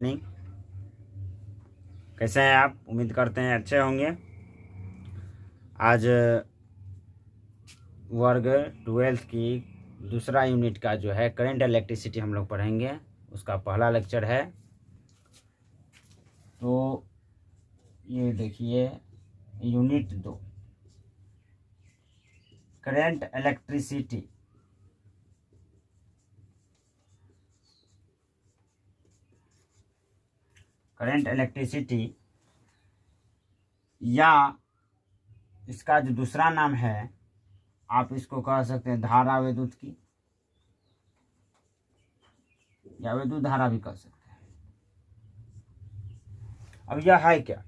नहीं, कैसे हैं आप? उम्मीद करते हैं अच्छे होंगे। आज वर्ग 12th की दूसरा यूनिट का जो है करंट इलेक्ट्रिसिटी हम लोग पढ़ेंगे, उसका पहला लेक्चर है। तो ये देखिए, unit 2 current electricity. Current electricity या इसका जो दूसरा नाम है, आप इसको कह सकते हैं धारा विद्युत की, या विद्युत धारा भी कह सकते हैं। अब यह है क्या?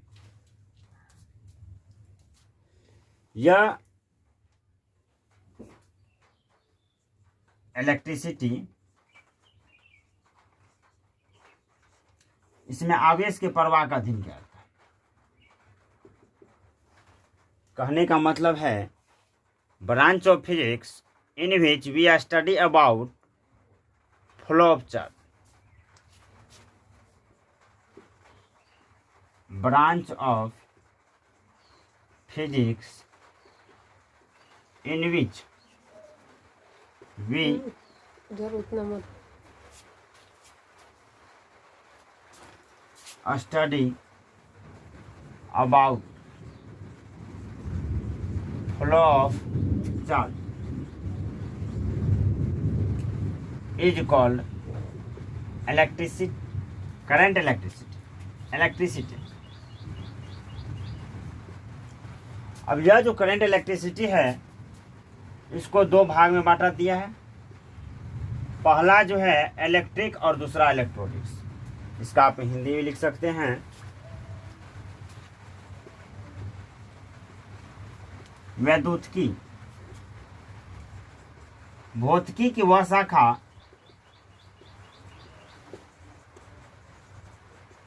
यह इलेक्ट्रिसिटी, इसमें आवेश के प्रवाह का अध्ययन किया जाता है। कहने का मतलब है branch of physics in which we study about flow of charge. Branch of physics in which we study about flow of charge is called electricity, current electricity। अब यह जो करंट इलेक्ट्रिसिटी है, इसको दो भाग में बांटा दिया है। पहला जो है इलेक्ट्रिक और दूसरा इलेक्ट्रॉनिक्स। इसका आप हिंदी में लिख सकते हैं वैद्युतिकी। भौतिकी की वह शाखा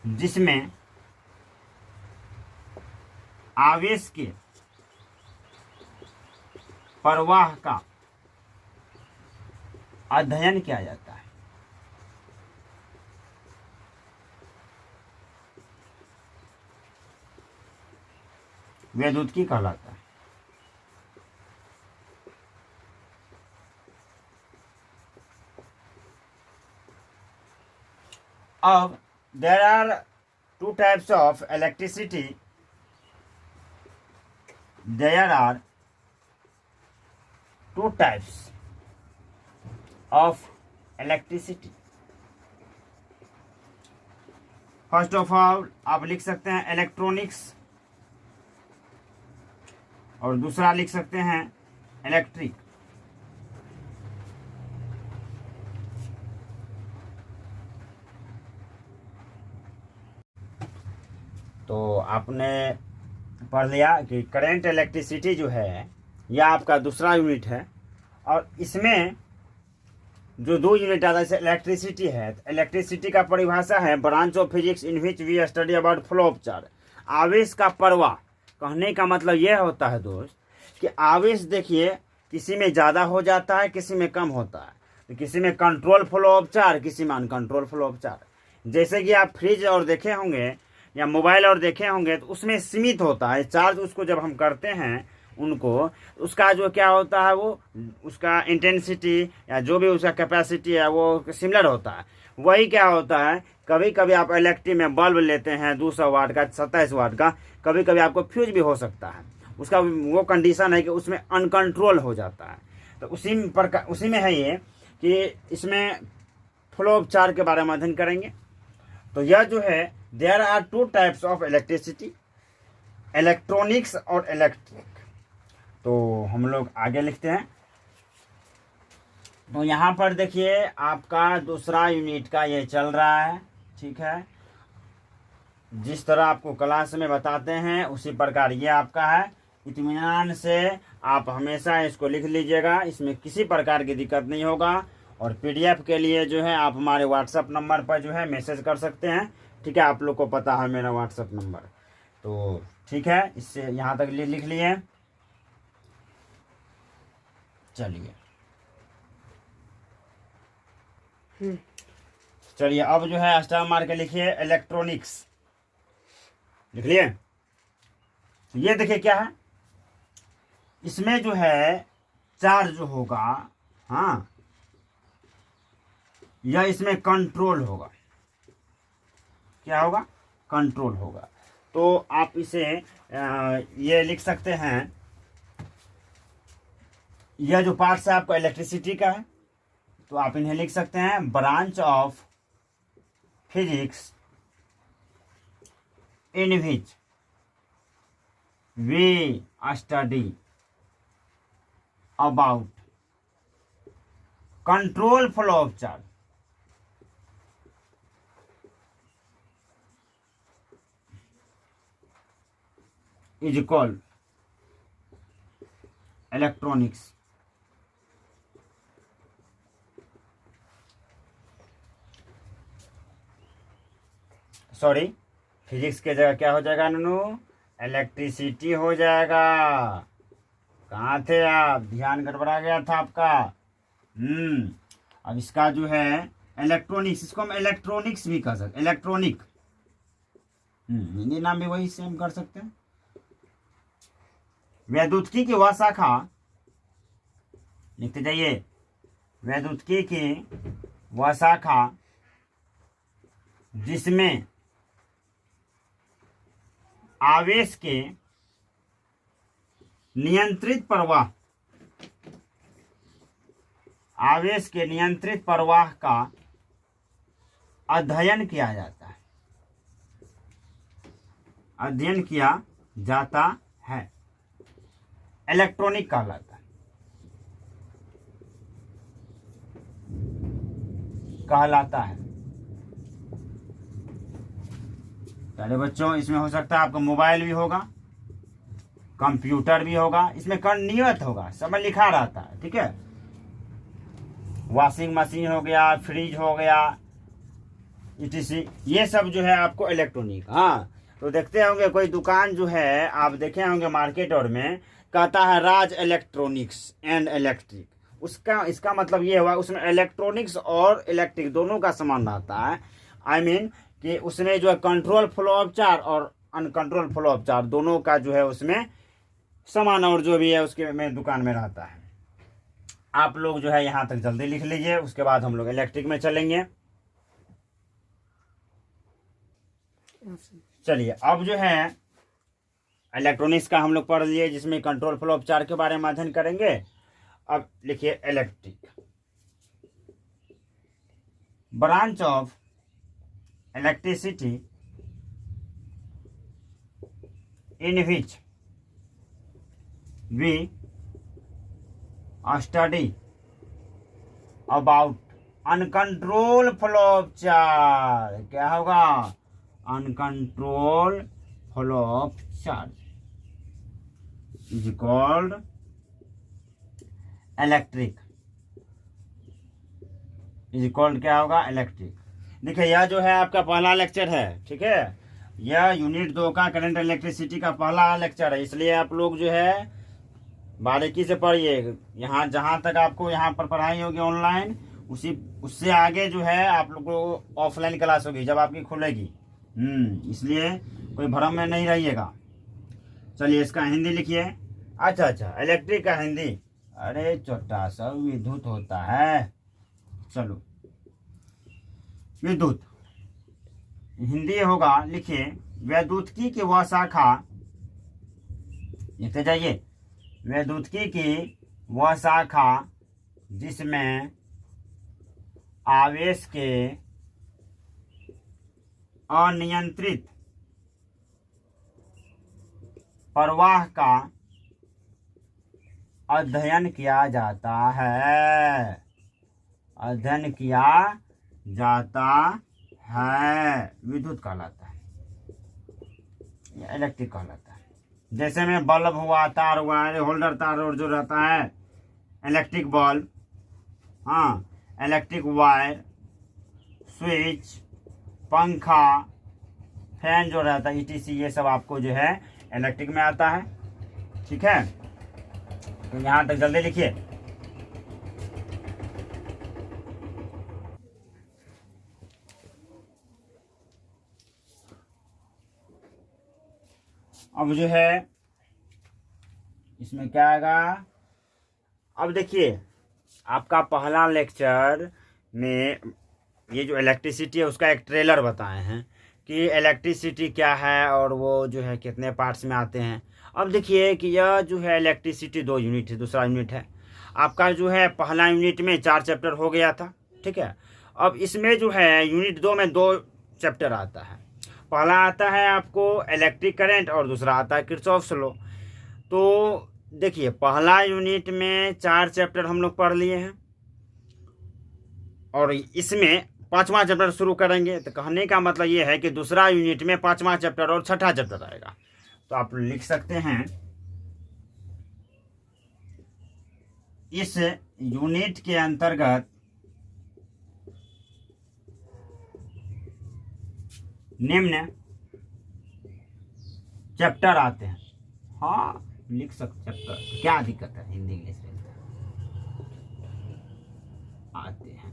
जिसमें आवेश के प्रवाह का अध्ययन किया जाता है। वैद्युतिकी कहलाता है। अब there are two types of electricity. There are two types of electricity. First of all आप लिख सकते हैं इलेक्ट्रॉनिक्स, और दूसरा लिख सकते हैं इलेक्ट्रिक। तो आपने पढ़ लिया कि करंट इलेक्ट्रिसिटी जो है यह आपका दूसरा यूनिट है, और इसमें जो दो यूनिट आता है जैसे इलेक्ट्रिसिटी है, तो इलेक्ट्रिसिटी का परिभाषा है branch of physics in which we study about flow of charge. आवेश का प्रवाह। कहने का मतलब यह होता है दोस्त कि आवेश देखिए किसी में ज़्यादा हो जाता है, किसी में कम होता है। तो किसी में कंट्रोल फ्लो ऑफ चार्ज, किसी में अनकंट्रोल फ्लो ऑफ चार्ज। जैसे कि आप फ्रिज और देखे होंगे या मोबाइल और देखे होंगे, तो उसमें सीमित होता है चार्ज। उसको जब हम करते हैं उनको, उसका जो क्या होता है, वो उसका इंटेंसिटी या जो भी उसका कैपेसिटी है वो सिमिलर होता है। वही क्या होता है, कभी कभी आप इलेक्ट्रिक में बल्ब लेते हैं 200 वाट का, 27 वाट का, कभी कभी आपको फ्यूज भी हो सकता है। उसका वो कंडीशन है कि उसमें अनकंट्रोल हो जाता है। तो उसी में है ये कि इसमें फ्लो ऑफ चार्ज के बारे में अध्ययन करेंगे। तो यह जो है there are two types of electricity, electronics और इलेक्ट्रिक। तो हम लोग आगे लिखते हैं। तो यहाँ पर देखिए आपका दूसरा यूनिट का ये चल रहा है, ठीक है। जिस तरह आपको क्लास में बताते हैं उसी प्रकार ये आपका है। इत्मीनान से आप हमेशा इसको लिख लीजिएगा, इसमें किसी प्रकार की दिक्कत नहीं होगा। और पीडीएफ के लिए जो है आप हमारे व्हाट्सएप नंबर पर जो है मैसेज कर सकते हैं, ठीक है। आप लोग को पता है मेरा व्हाट्सएप नंबर, तो ठीक है, इससे यहाँ तक लिख लिए। चलिए चलिए अब जो है स्टार मार के लिखिए इलेक्ट्रॉनिक्स, लिख लिए। ये देखिए क्या है, इसमें जो है चार्ज होगा, हाँ, या इसमें कंट्रोल होगा। क्या होगा? कंट्रोल होगा। तो आप इसे ये लिख सकते हैं, यह जो पार्ट्स है आपका इलेक्ट्रिसिटी का है, तो आप इन्हें लिख सकते हैं branch of physics in which we study about control flow of charge. Is called electronics. Sorry, physics के जगह क्या हो जाएगा ननू? इलेक्ट्रिसिटी हो जाएगा। कहाँ थे आप? ध्यान गड़बड़ा गया था आपका। अब इसका जो है इलेक्ट्रॉनिक्स, इसको हम इलेक्ट्रॉनिक्स भी कह सकते, इलेक्ट्रॉनिक। हिंदी नाम भी वही सेम कर सकते हैं। वैद्युतिकी की वह शाखा, लिखते जाइए, वैद्युतिकी की वह शाखा जिसमें आवेश के नियंत्रित प्रवाह, आवेश के नियंत्रित प्रवाह का अध्ययन किया जाता है, अध्ययन किया जाता है, इलेक्ट्रॉनिक कहलाता है, कहलाता है। चलिए बच्चों, इसमें हो सकता है आपका मोबाइल भी होगा, कंप्यूटर भी होगा, इसमें नियत होगा, समय लिखा रहता है, ठीक है। वॉशिंग मशीन हो गया, फ्रिज हो गया, etc, ये सब जो है आपको इलेक्ट्रॉनिक। हाँ, तो देखते होंगे कोई दुकान जो है आप देखे होंगे मार्केट और में, कहता है राज इलेक्ट्रॉनिक्स एंड इलेक्ट्रिक। उसका इसका मतलब ये हुआ उसमें इलेक्ट्रॉनिक्स और इलेक्ट्रिक दोनों का सामान रहता है। आई मीन कि उसमें जो है कंट्रोल फ्लो ऑफ चार्ज और अनकंट्रोल फ्लो ऑफ चार्ज दोनों का जो है उसमें सामान और जो भी है उसके में दुकान में रहता है। आप लोग जो है यहाँ तक जल्दी लिख लीजिए, उसके बाद हम लोग इलेक्ट्रिक में चलेंगे। चलिए, अब जो है इलेक्ट्रॉनिक्स का हम लोग पढ़ लिए, जिसमें कंट्रोल फ्लो ऑफ चार्ज के बारे में अध्ययन करेंगे। अब लिखिए electric, branch of electricity in which we study about uncontrol flow of charge. क्या होगा? Uncontrol flow of charge is called electric, is called क्या होगा? इलेक्ट्रिक। देखिए, यह जो है आपका पहला लेक्चर है, ठीक है। यह यूनिट 2 का करंट इलेक्ट्रिसिटी का पहला लेक्चर है, इसलिए आप लोग जो है बारीकी से पढ़िए। यहाँ जहाँ तक आपको यहाँ पर पढ़ाई होगी ऑनलाइन, उससे आगे जो है आप लोग को ऑफलाइन क्लास होगी जब आपकी खुलेगी। इसलिए कोई भ्रम में नहीं रहिएगा। चलिए, इसका हिंदी लिखिए। अच्छा, इलेक्ट्रिक का हिंदी, अरे छोटा सा विद्युत होता है। चलो, विद्युत हिंदी होगा, लिखिए वैद्युतिकी की वह शाखा, लिखते जाइए, वैद्युतिकी की वह शाखा जिसमें आवेश के अनियंत्रित प्रवाह का अध्ययन किया जाता है, अध्ययन किया जाता है, विद्युत कहलाता है, इलेक्ट्रिक कहलाता है। जैसे में बल्ब हुआ, तार हुआ, होल्डर तार और जो रहता है इलेक्ट्रिक बल्ब, हाँ, इलेक्ट्रिक वायर, स्विच, पंखा, फैन जो रहता है ETC, ये सब आपको जो है इलेक्ट्रिक में आता है। ठीक है, तो यहाँ तक जल्दी लिखिए। अब जो है इसमें क्या आएगा, अब देखिए आपका पहला लेक्चर में ये जो इलेक्ट्रिसिटी है उसका एक ट्रेलर बताए हैं कि इलेक्ट्रिसिटी क्या है और वो जो है कितने पार्ट्स में आते हैं। अब देखिए कि यह जो है इलेक्ट्रिसिटी 2 यूनिट है, दूसरा यूनिट है आपका जो है पहला यूनिट में 4 चैप्टर हो गया था। ठीक है, अब इसमें जो है यूनिट 2 में 2 चैप्टर आता है। पहला आता है आपको इलेक्ट्रिक करंट और दूसरा आता है किरचॉफ्स लॉ। तो देखिए पहला यूनिट में 4 चैप्टर हम लोग पढ़ लिए हैं और इसमें 5वां चैप्टर शुरू करेंगे। तो कहने का मतलब ये है कि दूसरा यूनिट में 5वां चैप्टर और 6ठा चैप्टर आएगा। तो आप लिख सकते हैं इस यूनिट के अंतर्गत निम्न चैप्टर आते हैं। हाँ लिख सकते चैप्टर, क्या दिक्कत है, हिंदी इंग्लिश में आते हैं।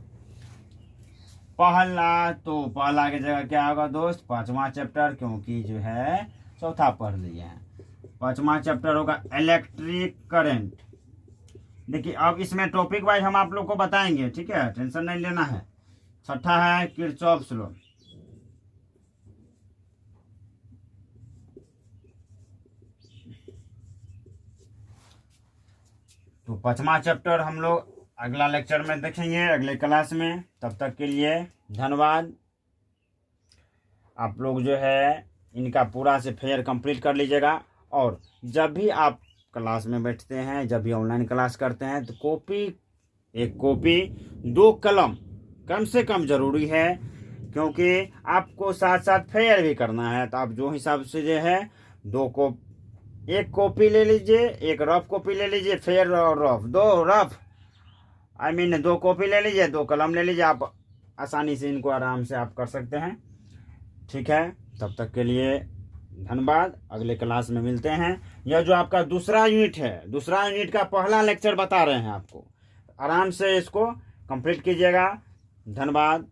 पहला की जगह क्या होगा दोस्त, 5वां चैप्टर, क्योंकि जो है चौथा पढ़ लिए हैं। 5वां चैप्टर होगा इलेक्ट्रिक करंट। देखिए अब इसमें टॉपिक वाइज हम आप लोग को बताएंगे, ठीक है, टेंशन नहीं लेना है। 6ठा है किरचॉफ्स लॉ। तो 5वां चैप्टर हम लोग अगला लेक्चर में देखेंगे, अगले क्लास में। तब तक के लिए धन्यवाद। आप लोग जो है इनका पूरा से फेयर कंप्लीट कर लीजिएगा। और जब भी आप क्लास में बैठते हैं, जब भी ऑनलाइन क्लास करते हैं, तो एक कॉपी 2 कलम कम से कम ज़रूरी है, क्योंकि आपको साथ साथ फेयर भी करना है। तो आप जो हिसाब से जो है एक कॉपी ले लीजिए, एक रफ कॉपी ले लीजिए, फेयर और रफ, 2 कॉपी ले लीजिए, 2 कलम ले लीजिए। आप आसानी से इनको आराम से आप कर सकते हैं। ठीक है, तब तक के लिए धन्यवाद। अगले क्लास में मिलते हैं। यह जो आपका दूसरा यूनिट है, दूसरा यूनिट का पहला लेक्चर बता रहे हैं आपको, आराम से इसको कंप्लीट कीजिएगा। धन्यवाद।